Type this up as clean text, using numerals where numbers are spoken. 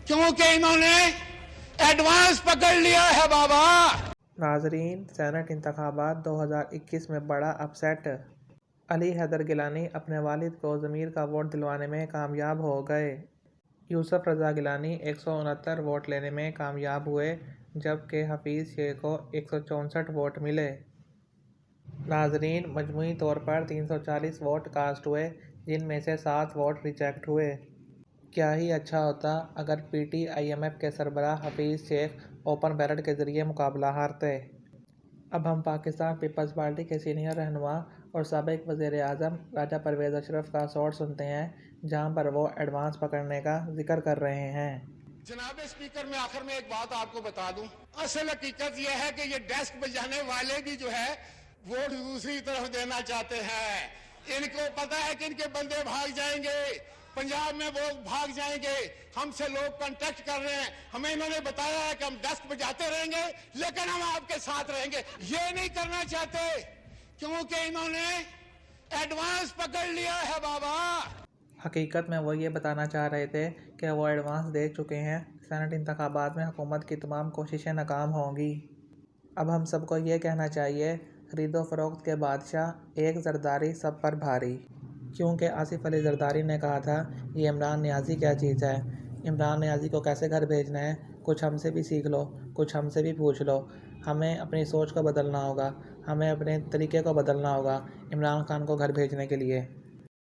क्योंकि इन्होंने एडवांस पकड़ लिया है बाबा। नाजरीन, सेनेट इंतखाबात 2021 में बड़ा अपसेट। अली हैदर गिलानी अपने वालिद को ज़मीर का वोट दिलवाने में कामयाब हो गए। यूसुफ रज़ा गिलानी 169 वोट लेने में कामयाब हुए, जबकि हफीज़ शेख को 164 वोट मिले। नाजरीन, मजमूई तौर पर 340 वोट कास्ट हुए, जिनमें से 7 वोट रिजेक्ट हुए। क्या ही अच्छा होता अगर PTIMF के सरबराह हफीज़ शेख ओपन बैलेट के ज़रिए मुकाबला हारते। अब हम पाकिस्तान पीपल्स पार्टी के सीनियर रहनुमा और साबिक वज़ीर आज़म राजा परवेज़ अशरफ का शॉट सुनते हैं, जहां पर वो एडवांस पकड़ने का जिक्र कर रहे हैं। जनाब स्पीकर, मैं आखिर में एक बात आपको बता दूं। असल हकीकत यह है कि ये डेस्क बजाने वाले भी जो है वोट दूसरी तरफ देना चाहते हैं। इनको पता है कि इनके बंदे भाग जाएंगे, पंजाब में वो भाग जाएंगे। हमसे लोग कांटेक्ट कर रहे हैं, हमें इन्होंने बताया है कि हम डेस्क बजाते रहेंगे लेकिन हम आपके साथ रहेंगे। ये नहीं करना चाहते क्योंकि इन्होंने एडवांस पकड़ लिया है बाबा। हकीकत में वो ये बताना चाह रहे थे कि वो एडवांस दे चुके हैं। सेनेट इंतखाबात में हुकूमत की तमाम कोशिशें नाकाम होंगी। अब हम सबको ये कहना चाहिए, खरीदो फरोख्त के बादशाह एक जरदारी सब पर भारी। क्योंकि आसिफ अली जरदारी ने कहा था, ये इमरान नियाज़ी क्या चीज़ है, इमरान नियाज़ी को कैसे घर भेजना है, कुछ हमसे भी सीख लो, कुछ हमसे भी पूछ लो। हमें अपनी सोच को बदलना होगा, हमें अपने तरीके को बदलना होगा इमरान खान को घर भेजने के लिए।